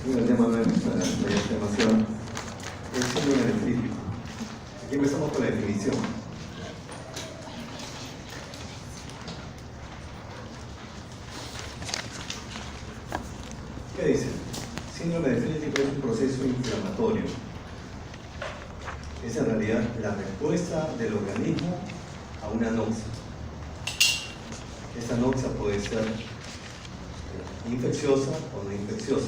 El tema 9 para la estimación es síndrome nefrítico. Aquí empezamos con la definición. ¿Qué dice? Síndrome nefrítico es un proceso inflamatorio. Es en realidad la respuesta del organismo a una anoxia. Esta anoxia puede ser infecciosa o no infecciosa.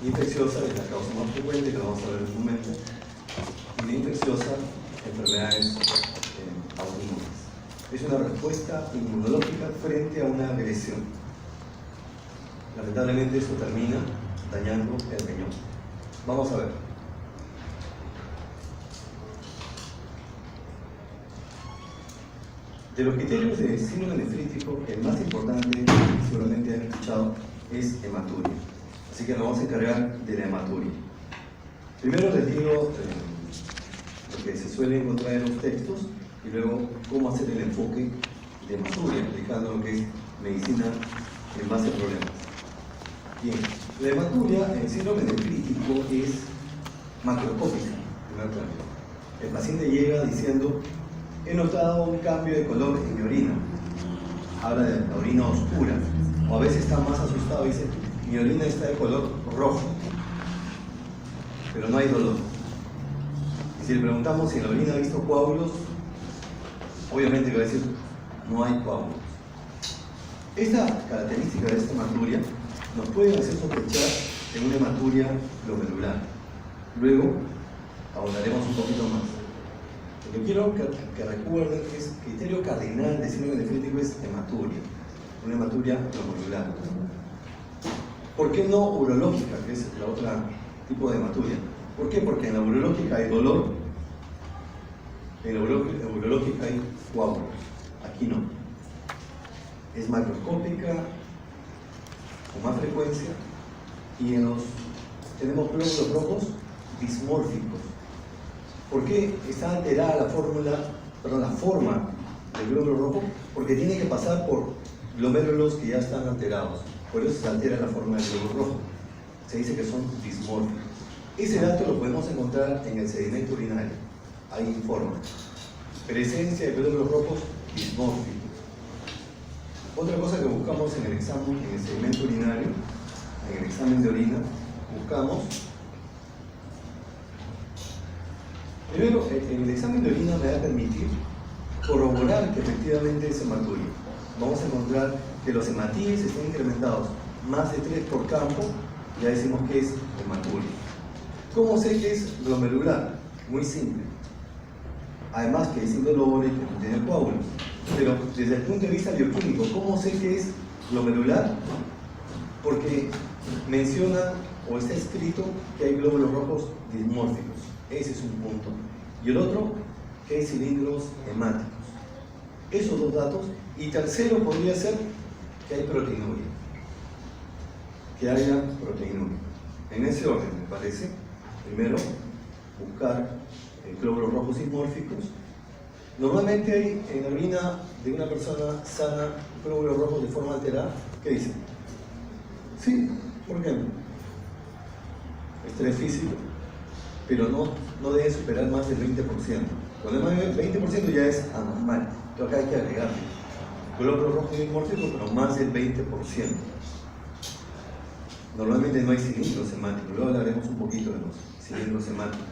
Infecciosa es la causa más frecuente, que lo vamos a ver en un momento, y no infecciosa, enfermedades autoinmunes. Es una respuesta inmunológica frente a una agresión. Lamentablemente eso termina dañando el riñón. Vamos a ver. De los criterios de síndrome nefrítico, el más importante, seguramente han escuchado, es hematuria. Así que nos vamos a encargar de la hematuria. Primero les digo lo que se suele encontrar en los textos y luego cómo hacer el enfoque de hematuria, explicando lo que es medicina en base a problemas. Bien, la hematuria en síndrome nefrítico es macroscópica, en primer término. El paciente llega diciendo: he notado un cambio de color en mi orina. Habla de la orina oscura. O a veces está más asustado y dice: mi orina está de color rojo. Pero no hay dolor. Y si le preguntamos si en la orina ha visto coágulos, obviamente va a decir: no hay coágulos. Esta característica de esta hematuria nos puede hacer sospechar en una hematuria glomerular. Luego ahondaremos un poquito más. Lo que quiero que recuerden que es criterio cardinal de síndrome nefrítico es hematuria, una hematuria glomerular. ¿Por qué no urológica, que es la otra tipo de hematuria? ¿Por qué? Porque en la urológica hay dolor, en la urológica hay coágulos, aquí no. Es macroscópica, con más frecuencia, y tenemos glóbulos rojos dismórficos. ¿Por qué está alterada la forma del glóbulo rojo? Porque tiene que pasar por glomérulos que ya están alterados. Por eso se altera la forma del glóbulo rojo. Se dice que son dismórficos. Ese dato lo podemos encontrar en el sedimento urinario. Ahí informa. Presencia de glóbulos rojos dismórficos. Otra cosa que buscamos en el examen, en el sedimento urinario, en el examen de orina, buscamos. Primero, en el examen de orina me va a permitir corroborar que efectivamente es hematuria. Vamos a encontrar que los hematíes están incrementados más de 3 por campo, ya decimos que es hematuria. ¿Cómo sé que es glomerular? Muy simple. Además que es indolore y que no tiene coágulos. Pero desde el punto de vista bioquímico, ¿cómo sé que es glomerular? Porque menciona o está escrito que hay glóbulos rojos dismórficos. Ese es un punto. Y el otro, que hay cilindros hemáticos. Esos dos datos. Y tercero podría ser que hay proteinuria. Que haya proteinuria. En ese orden, me parece. Primero, buscar glóbulos rojos dismórficos. Normalmente hay en la orina de una persona sana glóbulos rojos de forma alterada. ¿Qué dicen? Sí, por ejemplo. Estrés físico. Pero no debe superar más del 20%. Cuando más del 20% ya es anormal. Entonces acá hay que agregarle glóbulos rojos dismórficos, pero más del 20%. Normalmente no hay cilindros hemáticos. Luego hablaremos un poquito de los cilindros hemáticos.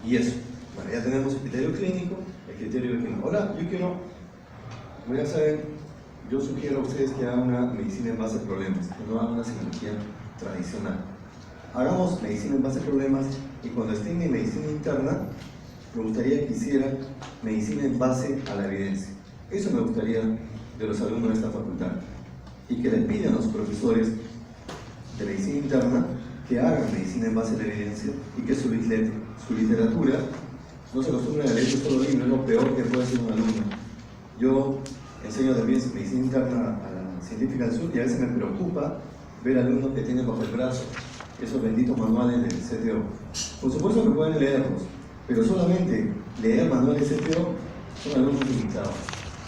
Y eso. Bueno, ya tenemos el criterio clínico, el criterio bioquímico. Ahora, como ya saben, yo sugiero a ustedes que hagan una medicina en base a problemas, que no hagan una cirugía tradicional. Hagamos medicina en base a problemas y cuando esté en mi medicina interna, me gustaría que hicieran medicina en base a la evidencia. Eso me gustaría de los alumnos de esta facultad. Y que les pidan a los profesores de medicina interna que hagan medicina en base a la evidencia y que su literatura no se acostumbren a leer solo libros, es lo peor que puede hacer un alumno. Yo enseño también medicina interna a la científica del sur y a veces me preocupa ver alumnos que tienen bajo el brazo esos benditos manuales del CTO. Por supuesto que pueden leerlos, pero solamente leer manuales CTO son alumnos limitados.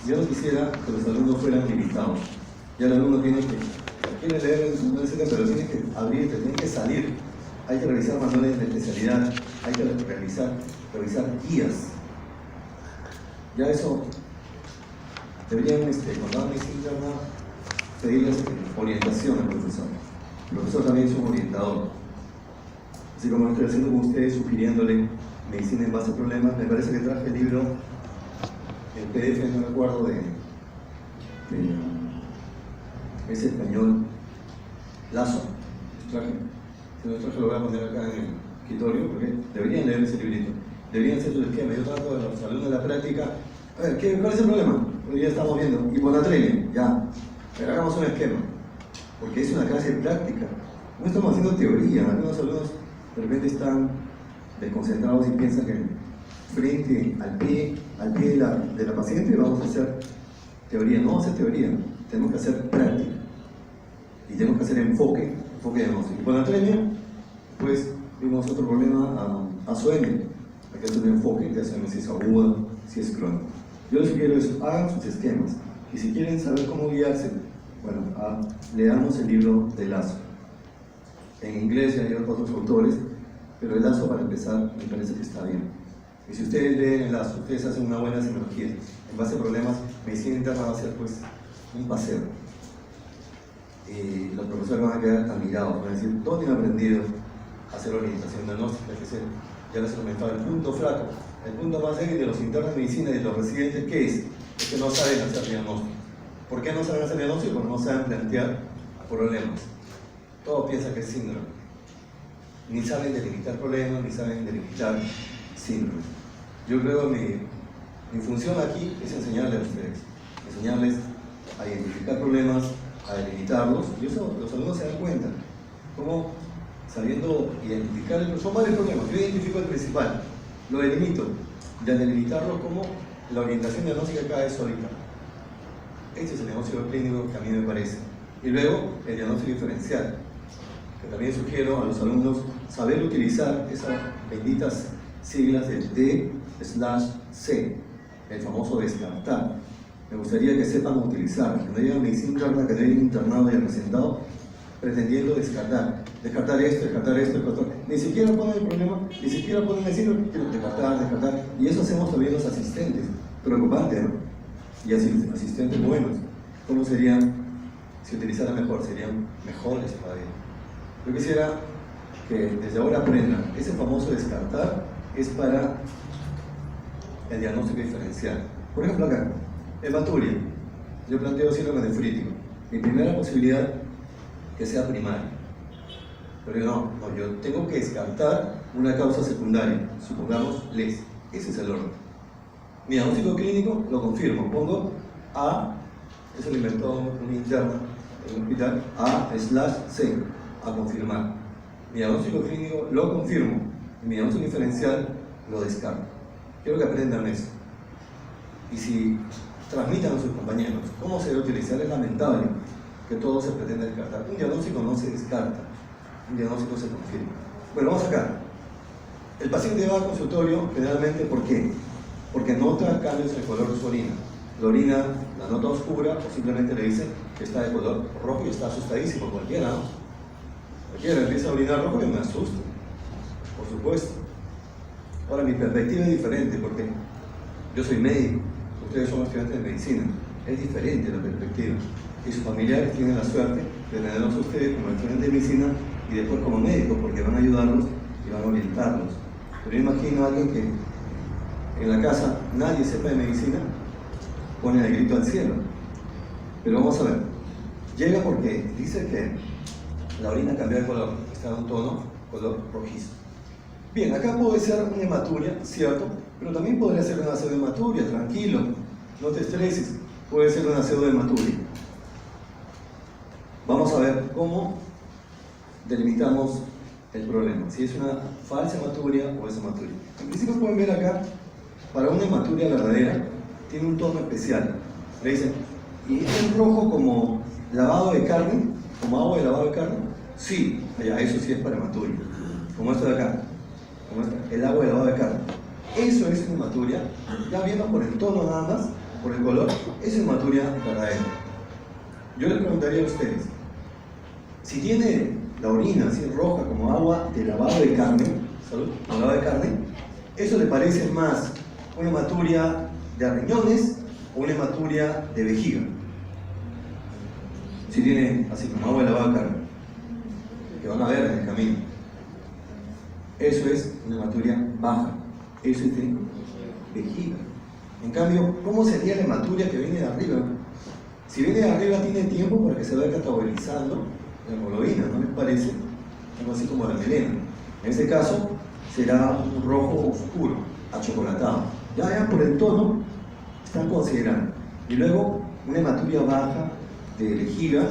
Yo no quisiera que los alumnos fueran limitados. Ya el alumno tiene que quieren leer en su manual, pero tienen que abrirte, tienen que salir. Hay que revisar manuales de especialidad, hay que revisar guías. Ya eso, deberían, cuando hagan medicina interna, pedirles orientación al profesor. El profesor también es un orientador. Así como lo estoy haciendo con ustedes, sugiriéndole medicina en base a problemas, me parece que traje el libro, el PDF, no recuerdo, ese español, Lazo. Si no traje, lo voy a poner acá en el escritorio, porque deberían leer ese librito. Deberían hacer su esquema. Yo trato de los alumnos de la práctica. A ver, ¿cuál es el problema? Hoy ya estamos viendo. Hiponatremia, ya. Pero hagamos un esquema. Porque es una clase práctica. No estamos haciendo teoría. Algunos alumnos de repente están desconcentrados y piensan que frente al pie de la paciente vamos a hacer teoría. No vamos a hacer teoría. Tenemos que hacer práctica. Y tenemos que hacer enfoque diagnóstico. Hiponatremia, pues vimos otro problema a su Hay que hacer un enfoque de si es aguda, si es crónica. Yo les sugiero eso, hagan sus esquemas. Y si quieren saber cómo guiarse, bueno, leamos el libro de Lazo. En inglés ya hay otros autores, pero el Lazo, para empezar, me parece que está bien. Y si ustedes leen el Lazo, ustedes hacen una buena semiología. En base a problemas, medicina interna va a ser pues un paseo. Y los profesores van a quedar admirados, van a decir, ¿dónde han aprendido a hacer orientación diagnóstica? Ya les he comentado, el punto flaco, el punto más débil de los internos de medicina y de los residentes, ¿qué es? Es que no saben hacer diagnóstico. ¿Por qué no saben hacer diagnóstico? Porque no saben plantear problemas. Todos piensan que es síndrome. Ni saben delimitar problemas, ni saben delimitar síndromes. Yo creo que mi función aquí es enseñarles a ustedes, enseñarles a identificar problemas, a delimitarlos, y eso los alumnos se dan cuenta. Cómo, sabiendo identificar, son varios problemas. Yo identifico el principal, lo delimito, y al delimitarlo, como la orientación diagnóstica cada vez solita. Este es el diagnóstico clínico que a mí me parece. Y luego el diagnóstico diferencial, que también sugiero a los alumnos saber utilizar esas benditas siglas de D/C, el famoso descartar. Me gustaría que sepan utilizar, que no lleguen a medicina interna, que lleguen internado y presentado pretendiendo descartar esto. Ni siquiera ponen el problema, ni siquiera ponen el síndrome, descartar. Y eso hacemos también los asistentes. Preocupante, ¿no? Y asistentes buenos. ¿Cómo serían, si utilizaran mejor? Serían mejores para ellos. Yo quisiera que desde ahora aprendan. Ese famoso descartar es para el diagnóstico diferencial. Por ejemplo, acá, hematuria. Yo planteo síndrome nefrítico. Mi primera posibilidad que sea primaria. Pero yo tengo que descartar una causa secundaria, supongamos LES. Ese es el orden. Mi diagnóstico clínico lo confirmo. Pongo A, eso lo inventó un interno en un hospital, A/C, a confirmar. Mi diagnóstico clínico lo confirmo. Y mi diagnóstico diferencial lo descarto. Quiero que aprendan eso. Y si transmitan a sus compañeros cómo se debe utilizar, es lamentable que todo se pretenda descartar. Un diagnóstico no se descarta, un diagnóstico se confirma. Bueno, vamos acá. El paciente va al consultorio generalmente, ¿por qué? Porque nota cambios en el color de su orina. La orina la nota oscura o simplemente le dice que está de color rojo y está asustadísimo. Cualquiera empieza a orinar rojo y me asusto, por supuesto. Ahora, mi perspectiva es diferente porque yo soy médico, ustedes son estudiantes de medicina. Es diferente la perspectiva. Y sus familiares tienen la suerte de tenerlos a ustedes como estudiantes de medicina y después como médicos, porque van a ayudarlos y van a orientarlos. Pero yo imagino a alguien que en la casa nadie sepa de medicina, pone el grito al cielo. Pero vamos a ver. Llega porque dice que la orina cambia de color, está en un tono color rojizo. Bien, acá puede ser una hematuria, cierto, pero también podría ser una pseudohematuria, tranquilo, no te estreses, puede ser una pseudohematuria. Vamos a ver cómo delimitamos el problema, si es una falsa hematuria o es hematuria. En principio pueden ver acá, para una hematuria verdadera, tiene un tono especial. Le dicen, ¿y es rojo como lavado de carne? ¿Como agua de lavado de carne? Sí, eso sí es para hematuria. Como esto de acá, el agua de lavado de carne. Eso es una hematuria, ya viendo por el tono nada más, por el color, es hematuria verdadera. Yo les preguntaría a ustedes, Si tiene la orina así roja como agua de lavado de carne, ¿salud? Como lavado de carne, ¿eso le parece más una hematuria de riñones o una hematuria de vejiga? Si tiene así como agua de lavado de carne, que van a ver en el camino. Eso es una hematuria baja, eso es de vejiga. En cambio, ¿cómo sería la hematuria que viene de arriba? Si viene de arriba tiene tiempo para que se vaya catabolizando la hemoglobina, ¿no les parece? Algo así como la melena. En este caso será un rojo oscuro, achocolatado. Ya por el tono están considerando. Y luego una hematuria baja de vejiga,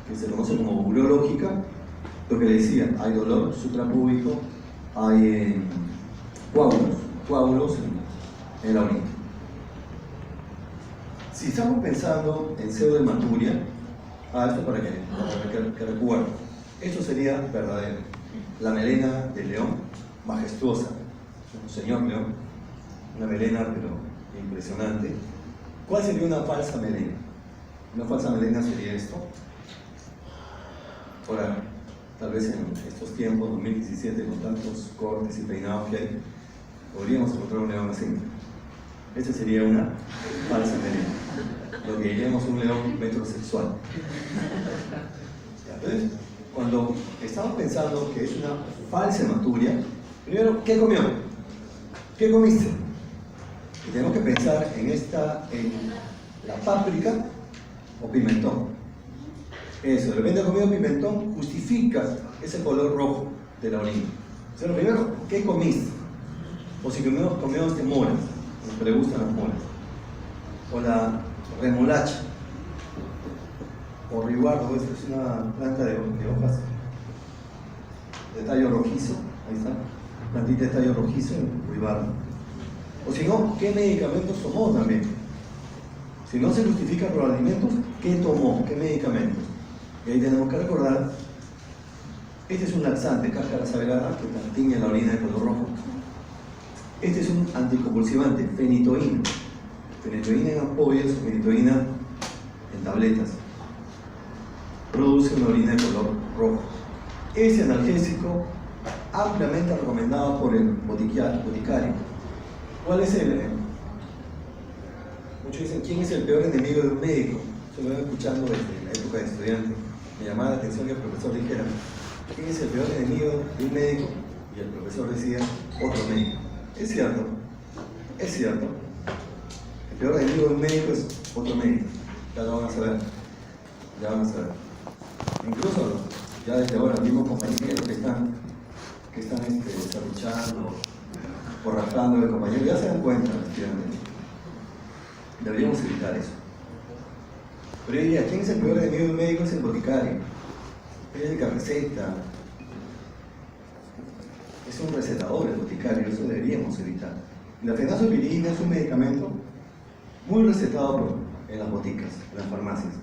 que se conoce como urológica, lo que le decía, hay dolor suprapúbico, hay coágulos en la orina. Si estamos pensando en pseudohematuria, esto para que recuerden, esto sería verdadero. La melena del león, majestuosa, un señor león, una melena pero impresionante. ¿Cuál sería una falsa melena? Una falsa melena sería esto. Ahora, tal vez en estos tiempos, 2017, con tantos cortes y peinados que hay, podríamos encontrar un león así. Esta sería una falsa melena, lo que diríamos un león metrosexual. Entonces, cuando estamos pensando que es una falsa hematuria, primero, ¿qué comió? ¿Qué comiste? Y tenemos que pensar en la páprica o pimentón. Eso, de repente ha comido pimentón, justifica ese color rojo de la orina. O sea, lo primero, ¿qué comiste? O si comió moras, que le gustan las moras. O la remolacha. O ribardo, esta es una planta de hojas de tallo rojizo. Ahí está, plantita de tallo rojizo, ribardo. O si no, ¿qué medicamentos tomó también? Si no se justifica por alimentos, ¿qué tomó? ¿Qué medicamentos? Y ahí tenemos que recordar, este es un laxante, cáscara sagrada, que tiñe la orina de color rojo. Este es un anticonvulsivante, fenitoína. Fenitoína en ampollas o fenitoína en tabletas. Produce una orina de color rojo. Ese analgésico, ampliamente recomendado por el boticario. ¿Cuál es muchos dicen, ¿quién es el peor enemigo de un médico? Yo lo vengo escuchando desde la época de estudiante. Me llamaba la atención que el profesor dijera, ¿quién es el peor enemigo de un médico? Y el profesor decía, otro médico. Es cierto, es cierto. El peor enemigo de un médico es otro médico. Ya lo van a saber. Ya van a saber. Incluso, ya desde ahora, mismos compañeros que están desarrollando o raspando de compañeros, ya se dan cuenta, efectivamente. Deberíamos evitar eso. Pero yo diría, ¿quién es el peor enemigo de un médico? Es el boticario. Es el que receta. Es un recetador el boticario, eso deberíamos evitar. La fenazopirina es un medicamento muy recetado en las boticas, en las farmacias.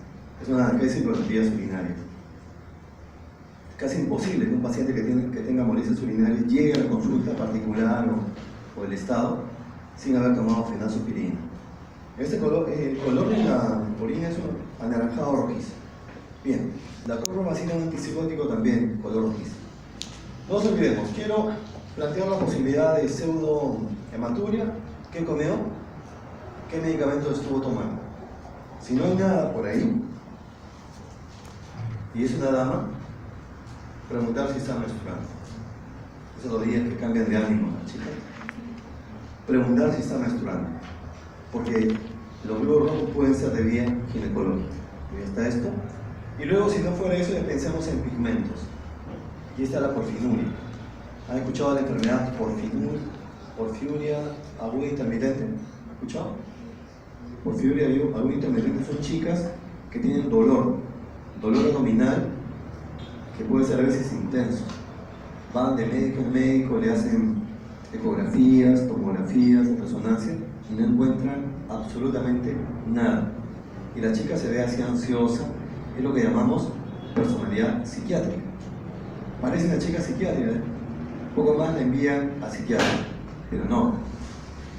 Es una analgésico de las vías urinarias. Es casi imposible que un paciente que tenga molestias urinarias llegue a la consulta particular o del Estado sin haber tomado fenazopirina. El color de la orina es un anaranjado rojizo. Bien, la clorpromazina es un antipsicótico también, color rojizo. No nos olvidemos, quiero plantear la posibilidad de pseudohematuria. ¿Qué comió? ¿Qué medicamentos estuvo tomando? Si no hay nada por ahí, y es una dama, preguntar si está menstruando. Esos los días que cambian de ánimo la chica. Preguntar si está menstruando. Porque los glóbulos rojos pueden ser de vía ginecológica. Y está esto. Y luego, si no fuera eso, ya pensemos en pigmentos. Y está la porfinuria. ¿Han escuchado la enfermedad porfiuria aguda intermitente? ¿Han escuchado? Porfiuria aguda intermitente son chicas que tienen dolor abdominal, que puede ser a veces intenso. Van de médico en médico, le hacen ecografías, tomografías, resonancia y no encuentran absolutamente nada. Y la chica se ve así ansiosa, es lo que llamamos personalidad psiquiátrica. Parece una chica psiquiátrica, poco más la envían a psiquiatra, pero no.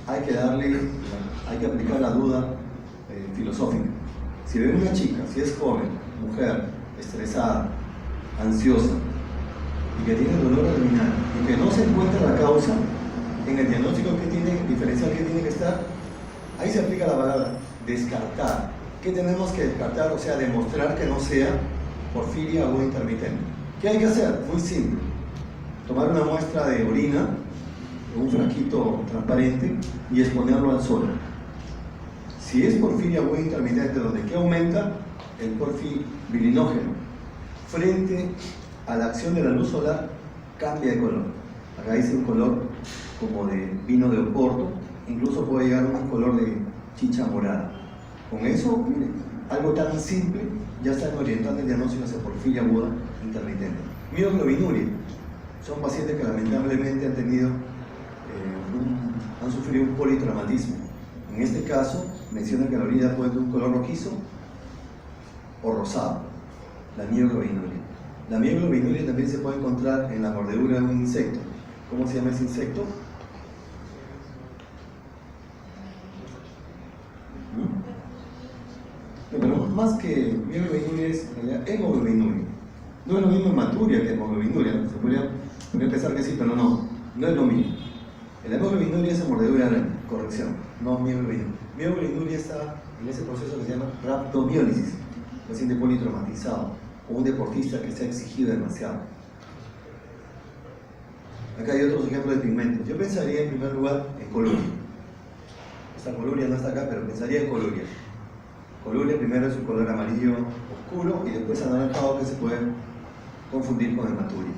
Hay que aplicar la duda filosófica. Si ven una chica, si es joven, mujer, estresada, ansiosa y que tiene dolor abdominal y que no se encuentra la causa, en el diagnóstico diferencial que tiene que estar, ahí se aplica la palabra descartar. ¿Qué tenemos que descartar? O sea, demostrar que no sea porfiria aguda intermitente. ¿Qué hay que hacer? Muy simple. Tomar una muestra de orina en un frasquito transparente y exponerlo al sol. Si es porfiria aguda intermitente, donde ¿qué aumenta? El porfirinógeno. Frente a la acción de la luz solar, cambia de color. Acá dice un color como de vino de Oporto, incluso puede llegar a un color de chicha morada. Con eso, miren, algo tan simple, ya están orientando el diagnóstico hacia porfiria aguda intermitente. Mioglobinuria. Son pacientes que lamentablemente han tenido, han sufrido un politraumatismo. En este caso, menciona que la orina puede tener un color rojizo o rosado, la mioglobinuria. La mioglobinuria también se puede encontrar en la mordedura de un insecto. ¿Cómo se llama ese insecto? No, pero más que mioglobinuria es en realidad hemoglobinuria. No es lo mismo hematuria que hemoglobinuria. Se podría pensar que sí, pero no es lo mismo. La hemoglobinuria es mordedura de araña, corrección, no mioglobinuria. Mioglobinuria está en ese proceso que se llama rhabdomiólisis, paciente politraumatizado o un deportista que se ha exigido demasiado. Acá hay otros ejemplos de pigmentos. Yo pensaría en primer lugar en coluria. Esta coluria no está acá, pero pensaría en coluria. Coluria primero es un color amarillo oscuro y después anaranjado que se puede confundir con hematuria.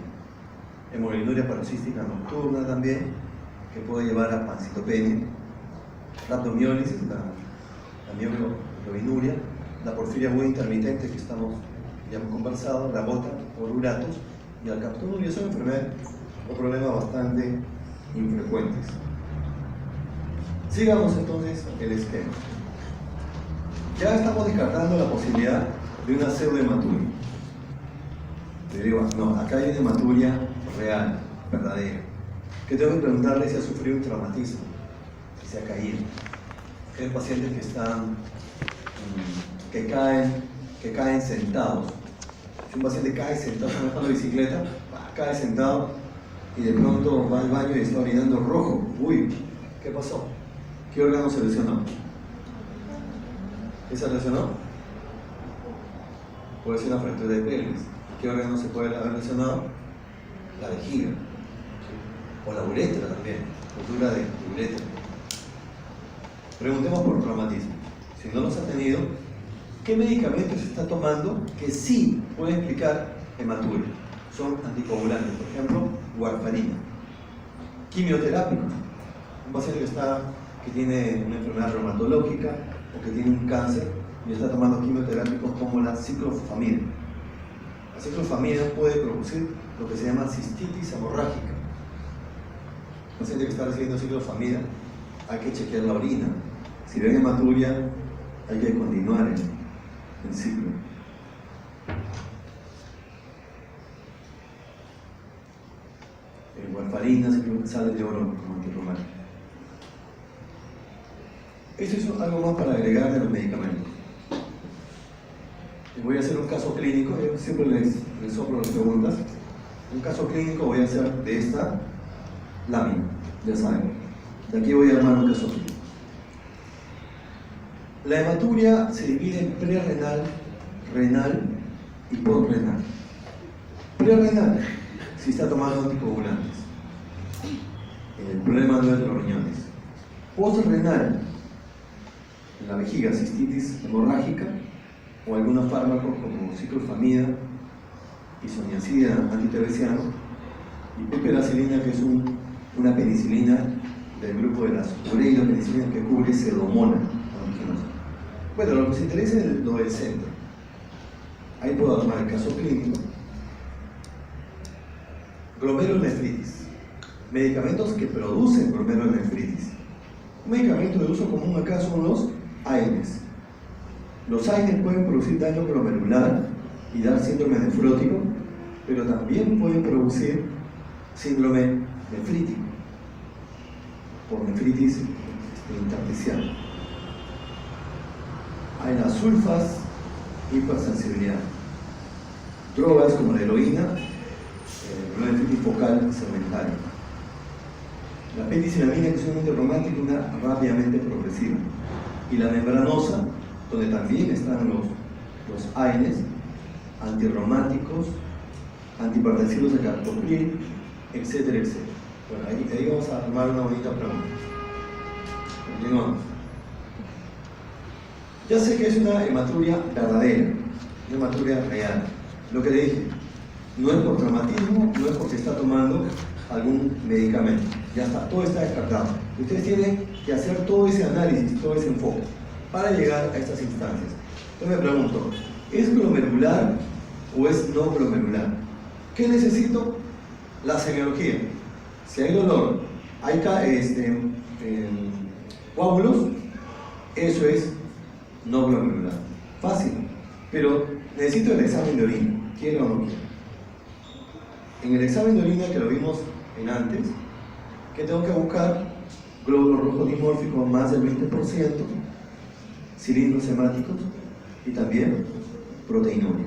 Hemoglobinuria paroxística nocturna también, que puede llevar a pancitopenia. Rhabdomiólisis, la mioglobinuria, la porfiria aguda intermitente que ya hemos conversado, la gota por uratos y la captonuria. Son enfermedades o problemas bastante infrecuentes. Sigamos entonces el esquema. Ya estamos descartando la posibilidad de una pseudohematuria. Le digo, no, acá hay una hematuria real, verdadera. Que tengo que preguntarle si ha sufrido un traumatismo, si se ha caído. Hay pacientes que caen sentados. Si un paciente cae sentado manejando la bicicleta, cae sentado y de pronto va al baño y está orinando rojo. Uy, ¿qué pasó? ¿Qué órgano se lesionó? ¿Qué se lesionó? Puede ser una fractura de pelvis. ¿Qué órgano se puede haber lesionado? La vejiga. O la uretra también, fractura de uretra. Preguntemos por traumatismo. Si no los ha tenido, ¿qué medicamentos se está tomando que sí puede explicar hematuria? Son anticoagulantes, por ejemplo, warfarina. Quimioterápicos. Un paciente que tiene una enfermedad reumatológica o que tiene un cáncer y está tomando quimioterápicos como la ciclofamida. La ciclofamida puede producir lo que se llama cistitis hemorrágica. Un paciente que está recibiendo ciclofamida, hay que chequear la orina. Si ven hematuria, hay que continuar el ciclo. Warfarina, sale de oro como antirreumático. Esto es algo más para agregar de los medicamentos. Voy a hacer un caso clínico, yo siempre les soplo las preguntas. Un caso clínico voy a hacer de esta lámina, ya saben. De aquí voy a armar un caso clínico. La hematuria se divide en prerrenal, renal y postrenal. Prerrenal, si está tomando anticoagulantes. El problema no es de los riñones. Postrenal, en la vejiga, cistitis hemorrágica o algunos fármacos como ciclofamida, isoniazida, antiteresiano y piperacilina, que es una penicilina del grupo de las ureidopenicilinas que cubre pseudomonas. Bueno, lo que nos interesa es lo del centro. Ahí puedo tomar el caso clínico. Glomerulonefritis. Medicamentos que producen glomerulonefritis. Un medicamento de uso común acá son los AINES. Los AINES pueden producir daño glomerular y dar síndrome nefrótico, pero también pueden producir síndrome nefrítico por nefritis intersticial. Hay las sulfas, hipersensibilidad. drogas como la heroína, glomerulonefritis focal segmentaria. La pendicinamina, que es un antirreumático, una rápidamente progresiva. Y la membranosa, donde también están los AINES, antirreumáticos, antihipertensivos de captopril, etcétera, etcétera. Bueno, ahí vamos a armar una bonita pregunta. Continuamos. Ya sé que es una hematuria verdadera, una hematuria real. Lo que le dije, no es por traumatismo, no es porque está tomando algún medicamento. Ya está, todo está descartado. Ustedes tienen que hacer todo ese análisis, todo ese enfoque, para llegar a estas instancias. Entonces me pregunto, ¿es glomerular o es no glomerular? ¿Qué necesito? La semiología. Si hay dolor, hay coágulos, eso es no glomerular. Fácil. Pero necesito el examen de orina. ¿Quiero o no quiero? En el examen de orina que lo vimos en antes, que tengo que buscar glóbulos rojos dimórficos más del 20%, cilindros hemáticos y también proteinuria.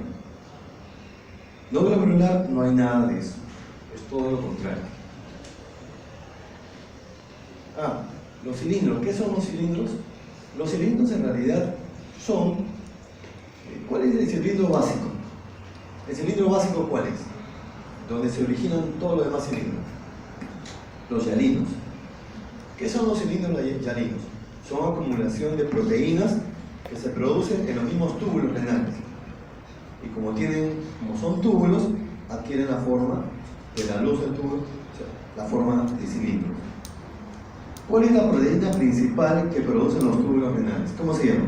No glomerular no hay nada de eso, es todo lo contrario. Los cilindros, ¿qué son los cilindros? Los cilindros en realidad son, ¿cuál es el cilindro básico? ¿El cilindro básico cuál es? Donde se originan todos los demás cilindros. Los yalinos. ¿Qué son los cilindros yalinos? Son acumulación de proteínas que se producen en los mismos túbulos renales. Y como son túbulos, adquieren la forma de la luz del túbulo, o sea, la forma de cilindro. ¿Cuál es la proteína principal que producen los túbulos renales? ¿Cómo se llama?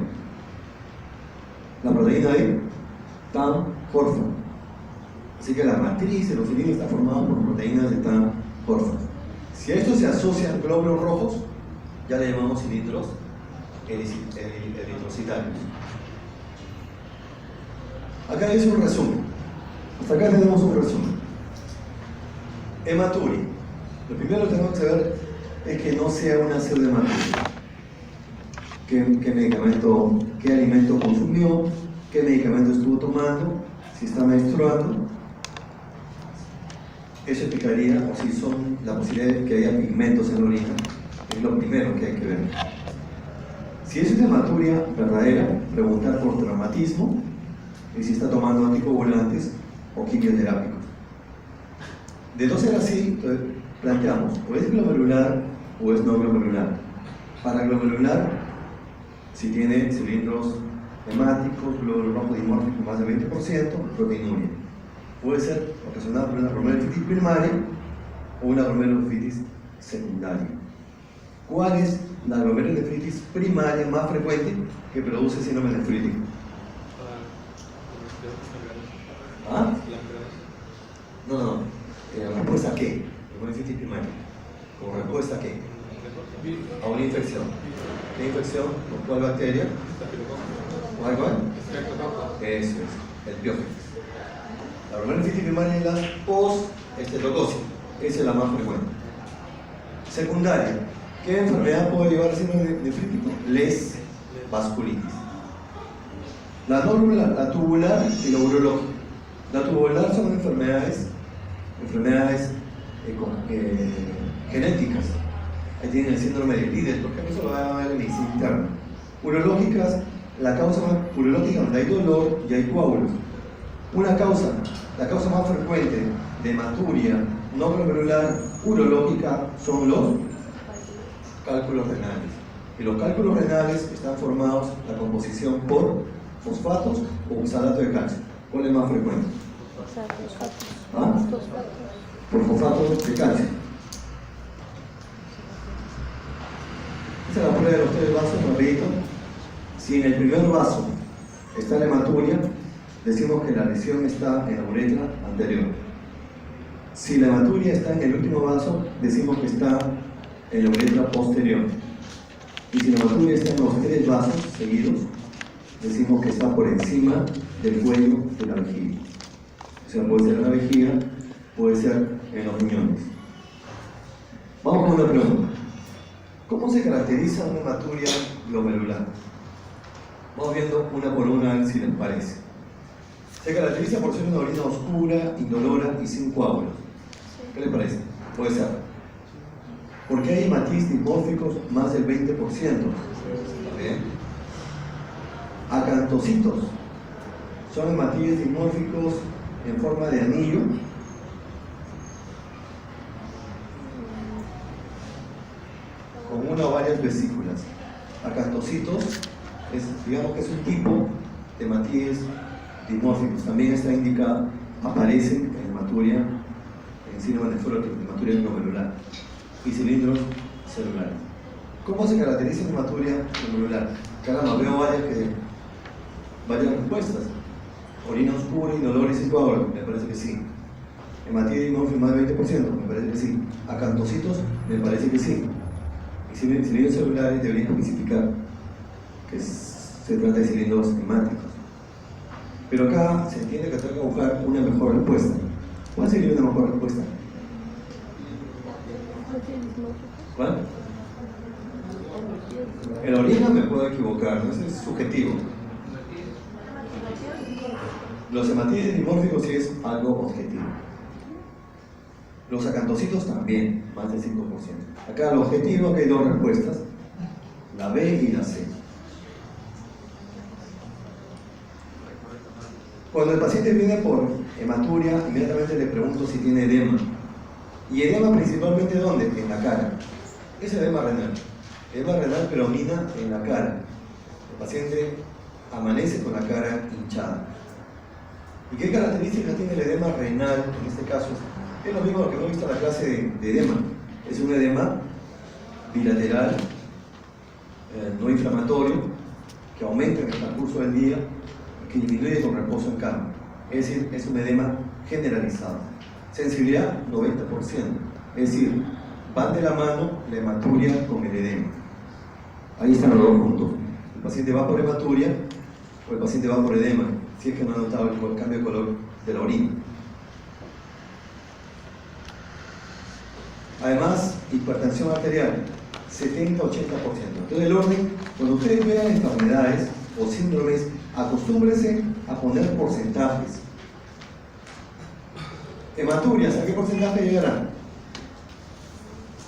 La proteína de TAM-porfa. Así que la matriz de los cilindros está formada por proteínas de TAM-porfa. Si a esto se asocian glóbulos rojos, ya le llamamos cilindros eritrocitarios. Acá es un resumen. Hasta acá tenemos un resumen. Hematuria. Lo primero que tenemos que saber es que no sea una pseudohematuria. ¿Qué medicamento, qué alimento consumió? ¿Qué medicamento estuvo tomando? Si está menstruando. Eso explicaría, o si son la posibilidad de que haya pigmentos en la orina. Es lo primero que hay que ver. Si es una hematuria verdadera, preguntar por traumatismo y si está tomando anticoagulantes o quimioterápicos. De no ser así, planteamos, o es glomerular o es no glomerular. Para glomerular, si tiene cilindros hemáticos, glóbulos rojos dimórficos más del 20%, proteinuria. Puede ser ocasionada por una glomerulonefritis primaria o una glomerulonefritis secundaria. ¿Cuál es la glomerulonefritis primaria más frecuente que produce síndrome nefrítico? ¿Ah? No. ¿Respuesta a qué? Glomerulonefritis primaria. ¿Como respuesta a qué? A una infección. ¿Qué infección? ¿Con cuál bacteria? ¿Cuál? Eso es, el Piógenes. La glomerulonefritis primaria es la post-estreptocosis. Esa es la más frecuente. Secundaria. ¿Qué enfermedad puede llevar a síndrome nefrítico? Les vasculitis. La tubular y la urológica. La tubular son enfermedades genéticas. Ahí tienen el síndrome de Liddle, porque eso lo va a ver en medicina interna. Urológicas, la causa más urológica donde hay dolor y hay coágulos. La causa más frecuente de hematuria no glomerular urológica son los cálculos renales. Y los cálculos renales están formados, la composición por fosfatos o oxalato de calcio. ¿Cuál es más frecuente? Por fosfatos de calcio. Esta es la prueba de los 3 vasos, rapidito. Si en el primer vaso está la hematuria, decimos que la lesión está en la uretra anterior. Si la hematuria está en el último vaso, decimos que está en la uretra posterior. Y si la hematuria está en los 3 vasos seguidos, decimos que está por encima del cuello de la vejiga. O sea, puede ser en la vejiga, puede ser en los riñones. Vamos con una pregunta. ¿Cómo se caracteriza una hematuria glomerular? Vamos viendo una por una a ver si les parece. Se caracteriza por ser una orina oscura, indolora y sin coágulos. ¿Qué le parece? Puede ser. ¿Por qué hay hematíes dimórficos más del 20%? ¿Está bien? Acantocitos. Son hematíes dimórficos en forma de anillo. Con una o varias vesículas. Acantocitos, digamos que es un tipo de hematíes dimórficos. También está indicado, aparecen en hematuria, en síndrome nefrótico, hematuria glomerular y cilindros celulares. ¿Cómo se caracteriza la hematuria glomerular? Caramba, veo varias respuestas. Orina oscura, indolor y sin coágulo, me parece que sí. Hematíes dimórficos más del 20%, me parece que sí. Acantocitos, me parece que sí. Y cilindros celulares deberían especificar que se trata de cilindros hemáticos. Pero acá se entiende que tengo que buscar una mejor respuesta. ¿Cuál sería una mejor respuesta? ¿Cuál? En la orina me puedo equivocar, ¿no? Eso es subjetivo. Los hematíes dimórficos sí es algo objetivo. Los acantocitos también, más del 5%. Acá lo objetivo que hay dos respuestas, la B y la C. Cuando el paciente viene por hematuria, inmediatamente le pregunto si tiene edema. ¿Y edema principalmente dónde? En la cara. Es edema renal. Edema renal predomina en la cara. El paciente amanece con la cara hinchada. ¿Y qué características tiene el edema renal en este caso? Es lo mismo que hemos visto en la clase de edema. Es un edema bilateral, no inflamatorio, que aumenta en el transcurso del día, que disminuye con reposo en cama. Es decir, es un edema generalizado. Sensibilidad 90%. Es decir, van de la mano la hematuria con el edema. Ahí están los dos puntos. El paciente va por hematuria o el paciente va por edema, si es que no ha notado el cambio de color de la orina. Además, hipertensión arterial, 70-80%. Entonces el orden, cuando ustedes vean enfermedades o síndromes, acostúmbrense a poner porcentajes. Hematurias, ¿a qué porcentaje llegarán?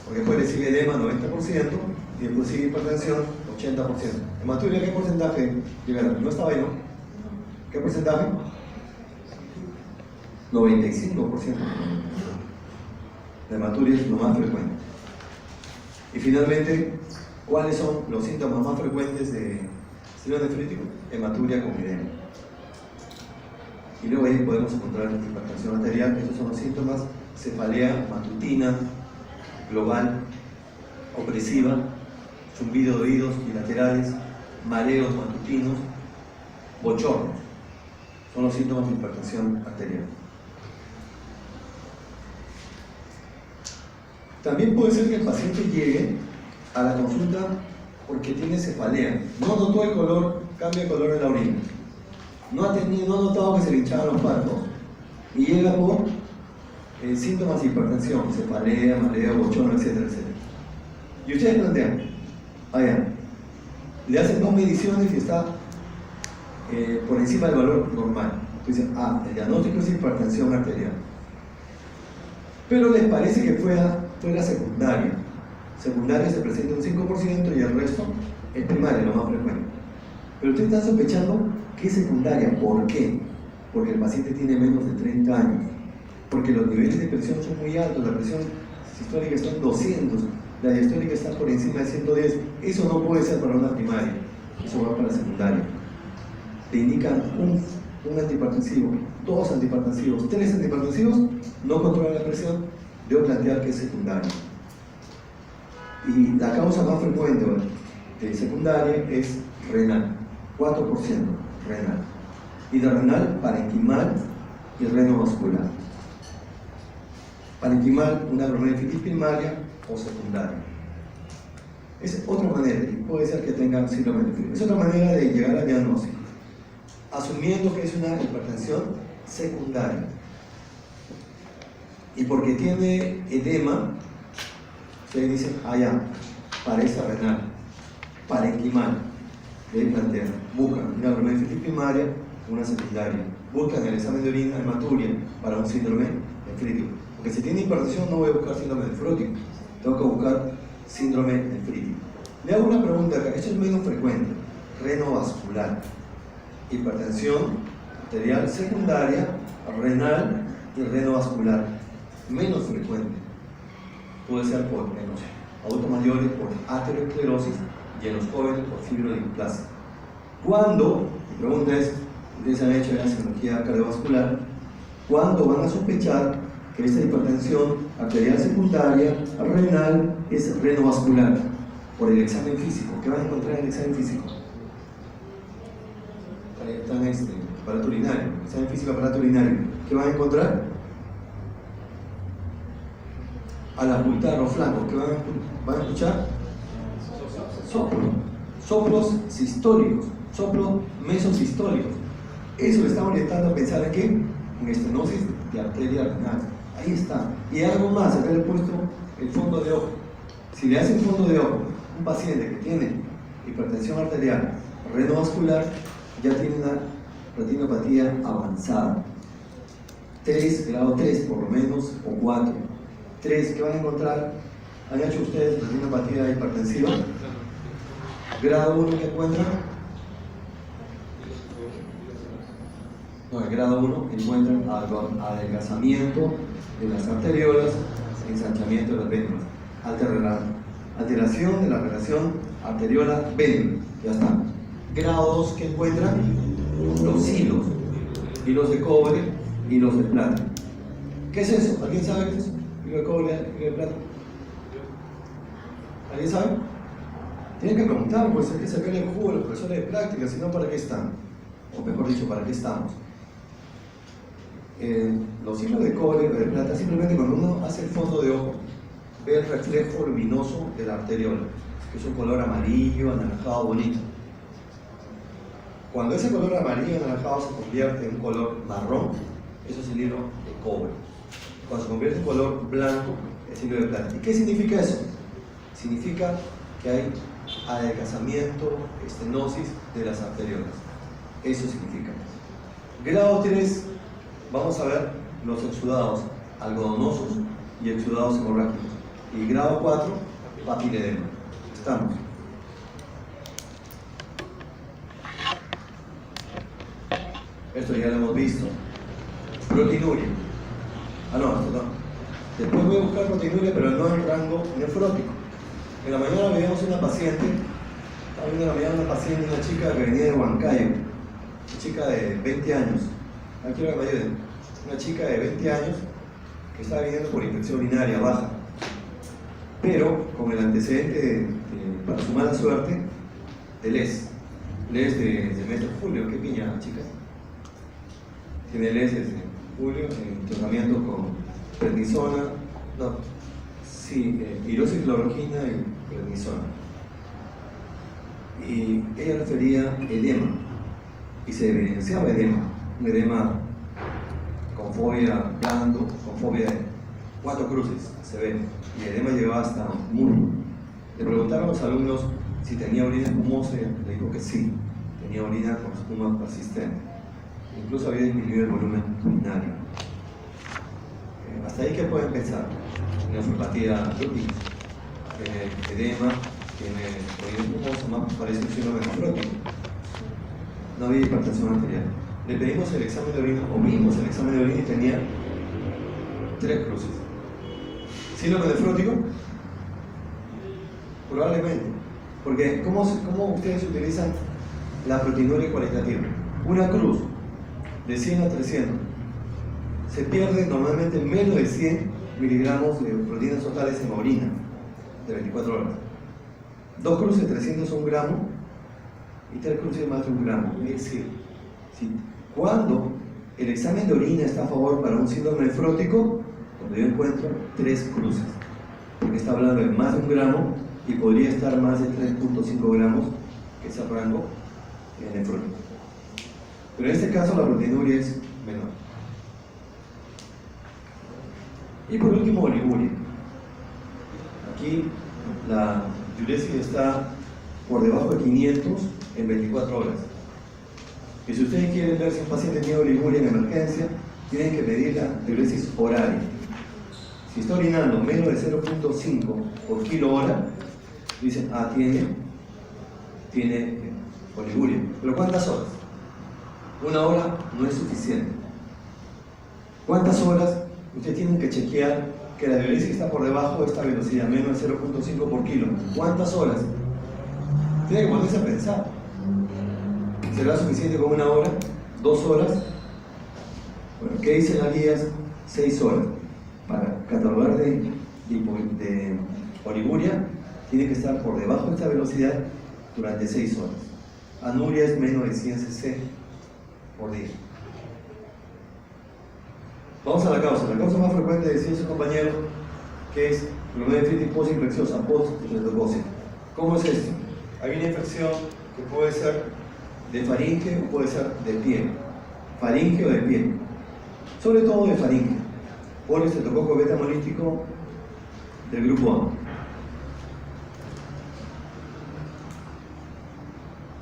Porque después le sigue edema 90% y después sigue hipertensión 80%. Hematuria, ¿a qué porcentaje llegará? No estaba ahí, ¿no? ¿Qué porcentaje? 95%. La hematuria es lo más frecuente. Y finalmente, ¿cuáles son los síntomas más frecuentes de síndrome nefrítico? Hematuria con edema. Y luego ahí podemos encontrar hipertensión arterial. Estos son los síntomas: cefalea matutina, global, opresiva, zumbido de oídos bilaterales, mareos matutinos, bochornos. Son los síntomas de hipertensión arterial. También puede ser que el paciente llegue a la consulta porque tiene cefalea. No notó el color, cambio de color en la orina. No ha notado que se le hinchaban los párpados. Y llega por síntomas de hipertensión, cefalea, mareo, bochorno, etcétera, etcétera. Y ustedes plantean, le hacen dos mediciones y está por encima del valor normal. Entonces, el diagnóstico es hipertensión arterial. Pero les parece que fuera secundaria. Secundaria se presenta un 5% y el resto es primaria, lo más frecuente. Pero ustedes están sospechando que es secundaria. ¿Por qué? Porque el paciente tiene menos de 30 años. Porque los niveles de presión son muy altos. La presión sistólica está en 200, la diastólica está por encima de 110. Eso no puede ser para una primaria, eso va para la secundaria. Te indican un antihipertensivo, dos antihipertensivos, tres antihipertensivos, no controlan la presión, debo plantear que es secundaria. Y la causa más frecuente de secundaria es renal, 4% renal. Y de renal, parenquimal y renovascular. Parenquimal, una glomerulonefritis primaria o secundaria. Es otra manera, y puede ser que tengan síndrome nefrítico. Es otra manera de llegar al diagnóstico, asumiendo que es una hipertensión secundaria. Y porque tiene edema, ustedes dicen, parece renal, parenquimal. Deben plantear, buscan una glomerulonefritis primaria, una secundaria. buscan el examen de orina hematuria para un síndrome nefrítico. Porque si tiene hipertensión no voy a buscar síndrome nefrótico, tengo que buscar síndrome nefrítico. Le hago una pregunta acá, esto es menos frecuente, renovascular, hipertensión arterial secundaria, renal y renovascular, menos frecuente. Puede ser por en los adultos mayores por aterosclerosis y en los jóvenes por fibrodisplasia. ¿Cuándo? Mi pregunta es, ustedes han hecho la cirugía cardiovascular, ¿cuándo van a sospechar que esta hipertensión arterial secundaria, renal, es renovascular? Por el examen físico. ¿Qué van a encontrar en el examen físico? Ahí está aparato urinario, examen físico aparato urinario. ¿Qué van a encontrar? Al abultar los flancos, ¿qué van a escuchar? Soplos sistólicos, soplos mesosistólicos. Eso le está orientando a pensar en qué? En estenosis de arteria renal. Ahí está. Y algo más, acá le he puesto el fondo de ojo. Si le hacen fondo de ojo a un paciente que tiene hipertensión arterial renovascular, ya tiene una retinopatía avanzada. 3, grado 3 por lo menos, o 4. 3, ¿qué van a encontrar? ¿Han hecho ustedes retinopatía hipertensiva? Grado 1, ¿qué encuentran? No, en grado 1 encuentran adelgazamiento de las arteriolas, ensanchamiento de las vénulas, alteración de la relación arteriola-vénula, ya está. Grado 2, ¿qué encuentran? Los hilos de cobre, hilos de plata. ¿Qué es eso? ¿Alguien sabe qué es eso? Hilo de cobre, hilo de plata. ¿Alguien sabe? Tienen que preguntar, pues hay que sacarle el jugo a los profesores de práctica, si no, ¿para qué están? O mejor dicho, ¿para qué estamos? Los hilos de cobre o de plata, simplemente cuando uno hace el fondo de ojo, ve el reflejo luminoso de la arteriola, que es un color amarillo, anaranjado, bonito. Cuando ese color amarillo, anaranjado se convierte en un color marrón, eso es el hilo de cobre. Cuando se convierte en color blanco, es hilo de plata. ¿Y qué significa eso? Significa que hay adelgazamiento, estenosis de las arteriolas. Eso significa. Grado 3, vamos a ver los exudados algodonosos y exudados hemorrágicos. Y grado 4, papiledema. Estamos. Esto ya lo hemos visto. Proteinuria. No, esto no. Después voy a buscar proteinuria, pero no en rango nefrótico. En la mañana veíamos una paciente, estaba viendo en la mañana una paciente, una chica que venía de Huancayo, una chica de 20 años, quiero que me ayuden, una chica de 20 años que estaba viniendo por infección urinaria baja, pero con el antecedente, para su mala suerte, de LES de mes de julio. ¿Qué piña, chicas? Tiene LES desde julio en tratamiento con prednisona, hidroxicloroquina y prednisona. Y ella refería edema, y se evidenciaba un edema con fobia blando, con fobia de 4 cruces, se ve, y el edema llegaba hasta muslo. Le preguntaron a los alumnos si tenía orina espumosa, le dijo que sí, tenía orina con espuma persistente. Incluso había disminuido el volumen urinario. Hasta ahí, ¿qué pueden pensar? Nefropatía lúpica, tiene edema, tiene orina espumosa, más parece un síndrome nefrótico. No había hipertensión arterial. Le pedimos el examen de orina, o vimos el examen de orina y tenía 3 cruces. ¿Síndrome nefrótico? Probablemente. Porque, ¿cómo ustedes utilizan la proteinuria cualitativa? Una cruz de 100 a 300. Se pierde normalmente menos de 100 miligramos de proteínas totales en orina de 24 horas. 2 cruces de 300 son 1 gramo y 3 cruces más de 1 gramo. Es decir, cuando el examen de orina está a favor para un síndrome nefrótico, cuando yo encuentro 3 cruces, porque está hablando de más de 1 gramo y podría estar más de 3.5 gramos, que es el rango nefrótico. Pero en este caso la proteinuria es menor. Y por último, oliguria. Aquí la diuresis está por debajo de 500 en 24 horas. Y si ustedes quieren ver si un paciente tiene oliguria en emergencia, tienen que medir la diuresis horaria. Si está orinando menos de 0.5 por kilo hora, dicen, tiene oliguria. ¿Pero cuántas horas? Una hora no es suficiente. ¿Cuántas horas? Ustedes tienen que chequear que la diuresis está por debajo de esta velocidad, menos de 0.5 por kilo. ¿Cuántas horas? Tienen que ponerse a pensar. ¿Será suficiente con una hora? ¿2 horas? Bueno, ¿qué dicen las guías? 6 horas. Para catalogar de oliguria, tiene que estar por debajo de esta velocidad durante 6 horas. Anuria es menos de 100 cc por día. Vamos a la causa. La causa más frecuente, decía su compañero, que es glomerulonefritis postinfecciosa, post-retrocócica. ¿Cómo es esto? Hay una infección que puede ser de faringe o puede ser de piel. Faringe o de piel. Sobre todo de faringe. Por el estreptococo beta hemolítico del grupo A.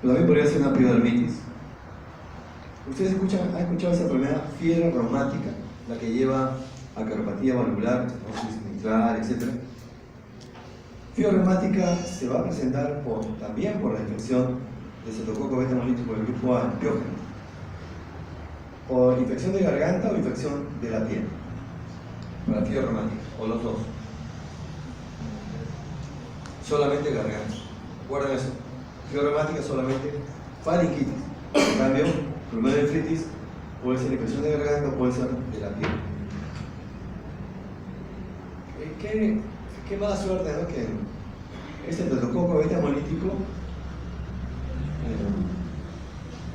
Pero también podría ser una piodermitis. ¿Ustedes han escuchado esa enfermedad? Fiebre reumática, la que lleva a cardiopatía valvular, estenosis mitral, etc. Fiebre reumática se va a presentar también por la infección de estreptococo beta hemolítico del grupo A, el piógeno. Por infección de garganta o infección de la piel. Para fiebre reumática, o los dos. Solamente garganta. Guarden eso. Fiebre reumática solamente faringitis. En cambio, glomerulonefritis puede ser infección de garganta o puede ser de la piel. Qué mala suerte, ¿no? Que este estreptococo beta hemolítico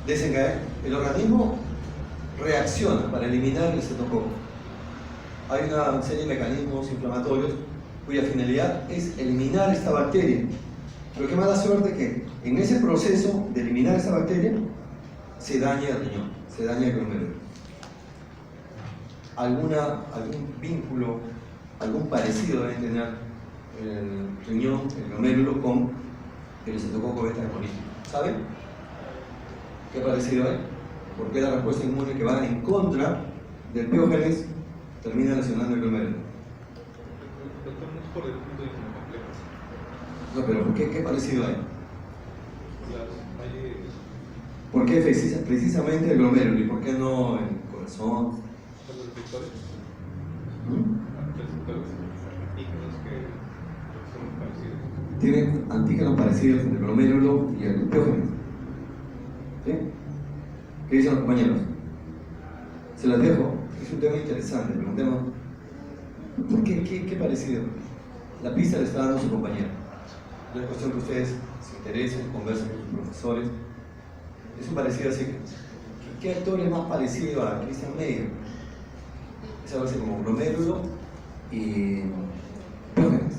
desencae. El organismo reacciona para eliminar el estreptococo. Hay una serie de mecanismos inflamatorios cuya finalidad es eliminar esta bacteria. Pero qué mala suerte que en ese proceso de eliminar esta bacteria se daña el riñón, se daña el glomérulo. Algún vínculo, algún parecido debe tener el riñón, el glomérulo con el estreptococo beta hemolítico. ¿Saben? ¿Qué parecido hay? Porque la respuesta inmune que va en contra del piógenes termina lesionando el glomérulo. No, pero ¿qué parecido hay? ¿Por qué precisamente el glomérulo y por qué no el corazón? Los receptores. Tienen antígenos parecidos entre el glomérulo y el piógenes. ¿Sí? ¿Qué dicen los compañeros? Se las dejo. Es un tema interesante. Preguntemos, ¿por qué parecido? La pista le está dando su compañero. No es cuestión que ustedes se interesen, conversen con sus profesores. Es un parecido así. ¿Qué actor es más parecido a Christian Meyer? Es algo así como glomérulo y piógenes.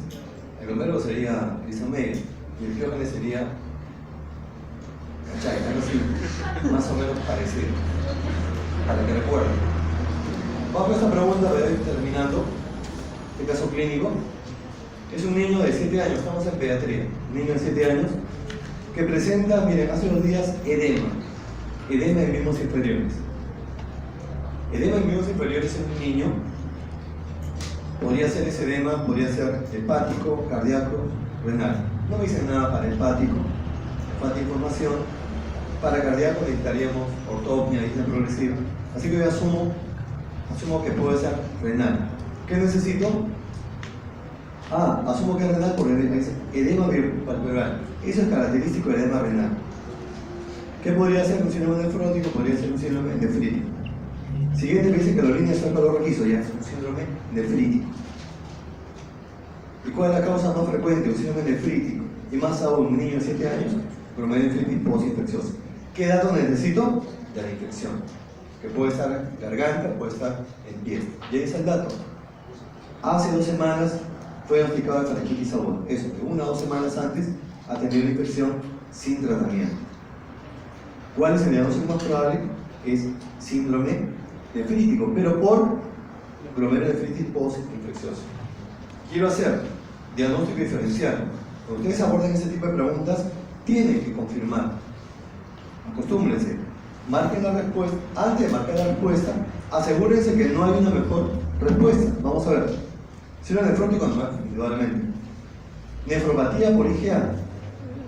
El glomérulo sería Christian Meyer y el piógenes sería ¿cachai? Algo así, más o menos parecido. Para que recuerden. Vamos a esta pregunta, voy a ir terminando. Este caso clínico. Es un niño de 7 años, estamos en pediatría. Un niño de 7 años que presenta, miren, hace unos días edema. Edema en miembros inferiores. Edema en miembros inferiores en un niño. Podría ser ese edema, podría ser hepático, cardíaco, renal. No me dicen nada para hepático, falta información. Para cardíaco necesitaríamos ortopnia, isla progresiva. Así que yo asumo que puede ser renal. ¿Qué necesito? Asumo que es renal por edema palpebral. Eso es característico del edema renal. ¿Qué podría ser un síndrome nefrótico? Podría ser un síndrome nefrítico. Siguiente me dice que la orina está en color rojizo, ya es un síndrome nefrítico. ¿Y cuál es la causa más frecuente? Un síndrome nefrítico. Y más aún, un niño de 7 años, glomerulonefritis postinfecciosa. ¿Qué datos necesito? De la infección. Que puede estar en garganta, puede estar en piel. Y ahí está el dato. Hace 2 semanas fue diagnosticado de faringitis aguda. Eso, que 1 o 2 semanas antes ha tenido una infección sin tratamiento. ¿Cuál es el diagnóstico más probable? Es síndrome nefrítico, pero por glomerulonefritis postinfecciosa. Quiero hacer diagnóstico diferencial. Cuando ustedes aborden ese tipo de preguntas, tienen que confirmar. Acostúmbrense. marquen la respuesta. Antes de marcar la respuesta, asegúrense que no hay una mejor respuesta. Vamos a ver. Síndrome nefrótico no, indudablemente. Nefropatía por IgA.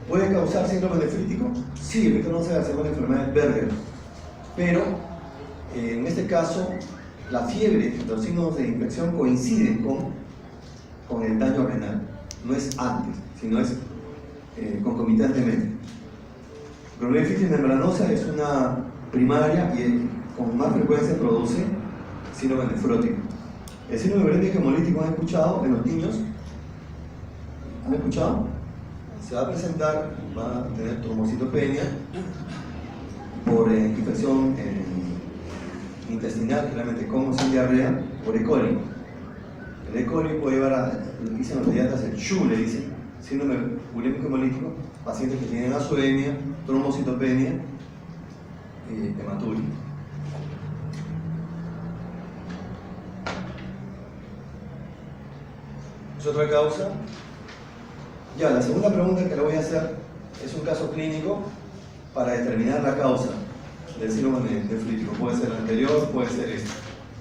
¿Puede causar síndrome nefrítico? Sí, reconoce la segunda enfermedad de Berger. Pero, en este caso, la fiebre y los signos de infección coinciden con el daño renal. No es antes, sino es concomitantemente. Glomerulitis membranosa es una primaria y con más frecuencia produce síndrome nefrótico. El síndrome urémico hemolítico, ¿han escuchado en los niños? ¿Han escuchado? Se va a presentar, va a tener trombocitopenia por infección intestinal, realmente como sin diarrea, por E. coli. El E. coli puede llevar a, lo dicen los pediatras, el SHU, le dicen, síndrome urémico hemolítico, pacientes que tienen azoemia, trombocitopenia, hematuria. ¿Es otra causa? Ya, la segunda pregunta que le voy a hacer es un caso clínico para determinar la causa del síndrome nefrítico. Puede ser el anterior, puede ser este,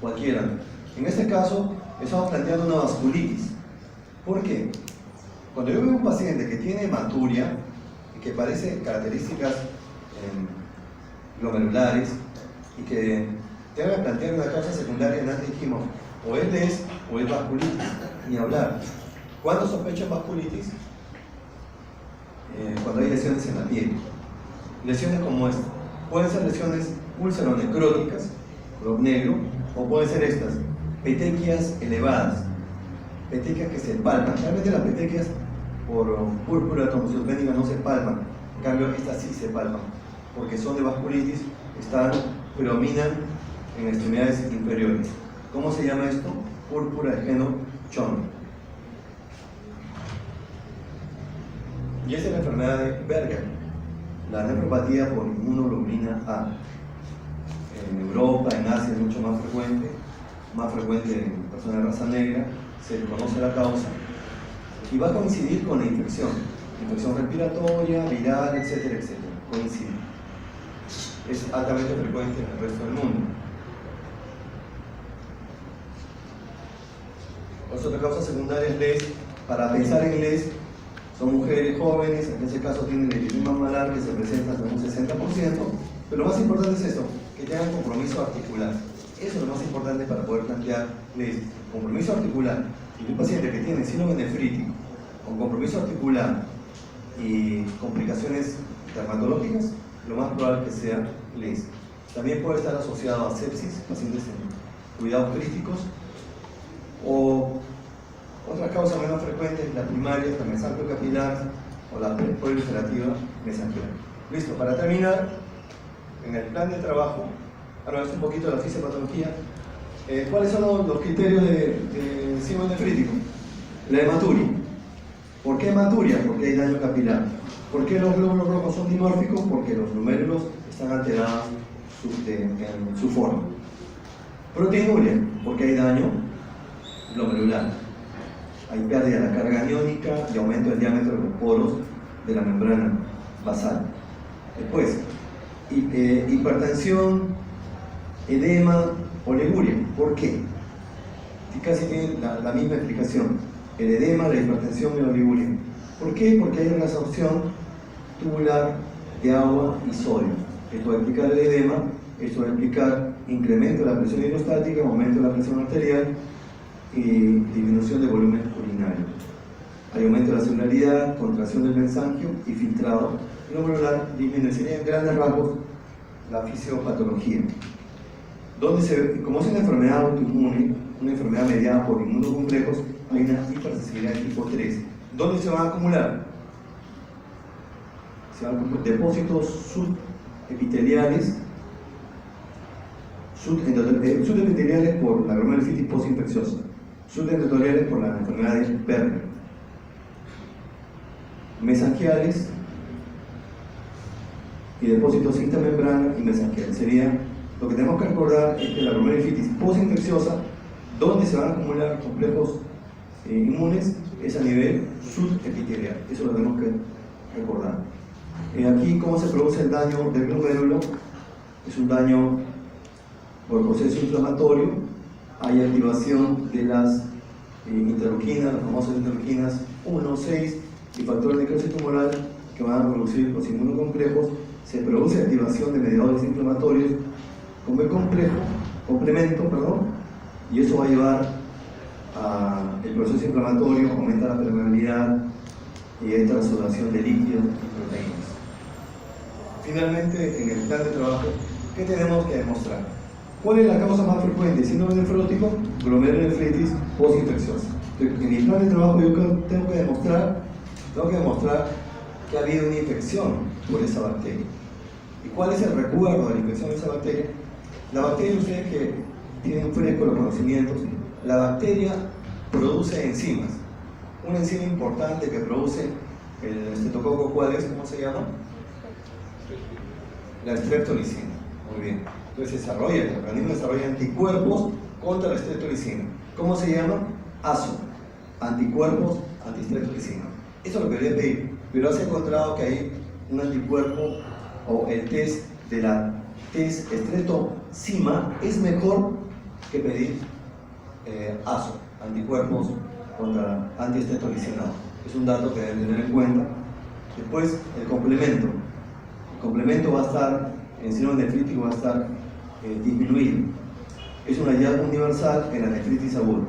cualquiera. En este caso, estamos planteando una vasculitis. ¿Por qué? Cuando yo veo un paciente que tiene hematuria y que parece características glomerulares y que tenga que plantear una causa secundaria, antes dijimos, o es LES o es vasculitis, ni hablar. ¿Cuándo sospechan vasculitis? Cuando hay lesiones en la piel. Lesiones como esta. Pueden ser lesiones úlceronecróticas, color negro, o pueden ser estas, petequias elevadas, petequias que se palpan. Realmente las petequias por púrpura trombocitopénica no se palpan, en cambio estas sí se palpan, porque son de vasculitis, predominan en extremidades inferiores. ¿Cómo se llama esto? Púrpura de Henoch-Schönn. Y esa es la enfermedad de Berger, la nefropatía por inmunoglobulina A. En Europa, en Asia es mucho más frecuente en personas de raza negra, se conoce la causa y va a coincidir con la infección respiratoria, viral, etcétera, etcétera. Coincide. Es altamente frecuente en el resto del mundo. Otra causa secundaria es LES. Para pensar en LES, son mujeres jóvenes, en ese caso tienen el edema malar que se presenta hasta un 60%, pero lo más importante es esto, que tengan compromiso articular. Eso es lo más importante para poder plantear LES. Compromiso articular. Y un paciente que tiene síndrome nefrítico, con compromiso articular y complicaciones dermatológicas, lo más probable que sea LES. También puede estar asociado a sepsis, pacientes en cuidados críticos, o otra causa menos frecuente es la primaria, la mesanquio capilar o la proliferativa mesanquial. Listo, para terminar, en el plan de trabajo, ahora es un poquito de la fisiopatología. ¿Cuáles son los criterios de síndrome nefrítico? La hematuria. ¿Por qué hematuria? Porque hay daño capilar. ¿Por qué los glóbulos rojos son dimórficos? Porque los glomérulos están alterados en su forma. Proteinuria, porque hay daño glomerular. Hay pérdida de la carga aniónica y aumento del diámetro de los poros de la membrana basal. Después, hipertensión, edema, oliguria. ¿Por qué? Casi tienen la misma explicación. El edema, la hipertensión y la oliguria. ¿Por qué? Porque hay una absorción tubular de agua y sodio. Esto va a explicar el edema, esto va a explicar incremento de la presión hidrostática, aumento de la presión arterial y disminución de volumen urinario. Hay aumento de la celularidad, contracción del mesanquio y filtrado glomerular. Disminuiría en grandes rasgos la fisiopatología. Como es una enfermedad autoinmune, una enfermedad mediada por inmunocomplejos, hay una hipersensibilidad de tipo 3. ¿Dónde se van a acumular? Se van a acumular depósitos subepiteliales, subepiteliales por la glomerulitis postinfecciosa, subendotoriales por la enfermedad de Berger, mesanquiales y depósitos intamembrana y mesanquiales. Sería lo que tenemos que recordar es que la glomerulitis postinfecciosa, donde se van a acumular complejos inmunes, es a nivel subepitelial. Eso lo tenemos que recordar. Aquí, ¿cómo se produce el daño del glomérulo? Es un daño por proceso inflamatorio. Hay activación de las interleuquinas, las famosas interleuquinas 1, 6 y factores de necrosis tumoral que van a producir los inmunocomplejos. Se produce activación de mediadores inflamatorios como el complemento, y eso va a llevar al proceso inflamatorio, aumenta la permeabilidad y hay transsudación de líquidos y proteínas. Finalmente, en el plan de trabajo, ¿qué tenemos que demostrar? ¿Cuál es la causa más frecuente? Síndrome nefrótico, glomerulonefritis postinfecciosa. En mi plan de trabajo yo tengo que demostrar que ha habido una infección por esa bacteria. ¿Y cuál es el recuerdo de la infección de esa bacteria? La bacteria, ustedes que tienen fresco los conocimientos, la bacteria produce enzimas. Una enzima importante que produce el estreptococo, ¿cuál es? ¿Cómo se llama? La streptolicina. Muy bien. Entonces el organismo desarrolla anticuerpos contra la streptolicina. ¿Cómo se llama? ASO. Anticuerpos antistreptolicina. Eso es lo que quería pedir. Pero has encontrado que hay un anticuerpo o el test de la test estreptocima es mejor que pedir ASO, anticuerpos contra antiestreptolicina. Es un dato que deben tener en cuenta. Después, el complemento. El complemento va a estar, en síndrome nefrítico va a estar disminuido. Es un hallazgo universal en la nefritis aguda.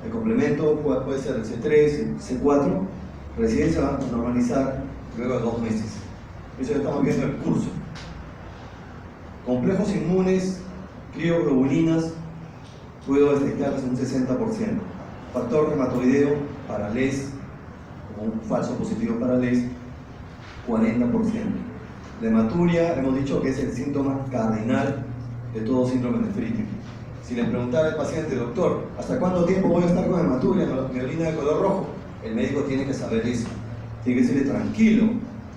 El complemento puede ser el C3, el C4, recién se va a normalizar luego de 2 meses. Eso ya estamos viendo en el curso. Complejos inmunes, crioglobulinas, puedo detectarlas un 60%. Factor reumatoideo para LES, como un falso positivo para LES, 40%. La hematuria, hemos dicho que es el síntoma cardinal de todo síndrome nefrítico. Si le preguntara al paciente, doctor, ¿hasta cuánto tiempo voy a estar con hematuria, mi orina de color rojo? El médico tiene que saber eso. Tiene que decirle tranquilo.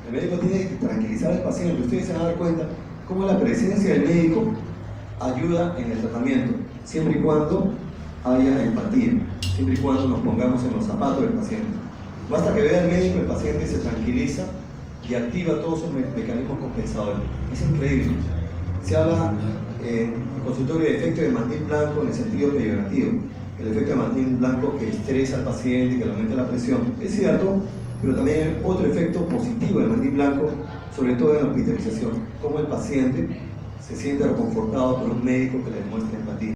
El médico tiene que tranquilizar al paciente. Ustedes se van a dar cuenta cómo la presencia del médico ayuda en el tratamiento, siempre y cuando haya empatía, siempre y cuando nos pongamos en los zapatos del paciente. Basta que vea al médico, el paciente se tranquiliza y activa todos sus mecanismos compensadores. Es increíble. Se habla en el consultorio de efecto de Martín Blanco en el sentido peyorativo. El efecto de Martín Blanco que estresa al paciente, que le aumenta la presión. Es cierto, pero también hay otro efecto positivo de Martín Blanco, sobre todo en la hospitalización, como el paciente se siente reconfortado por un médico que le demuestra empatía.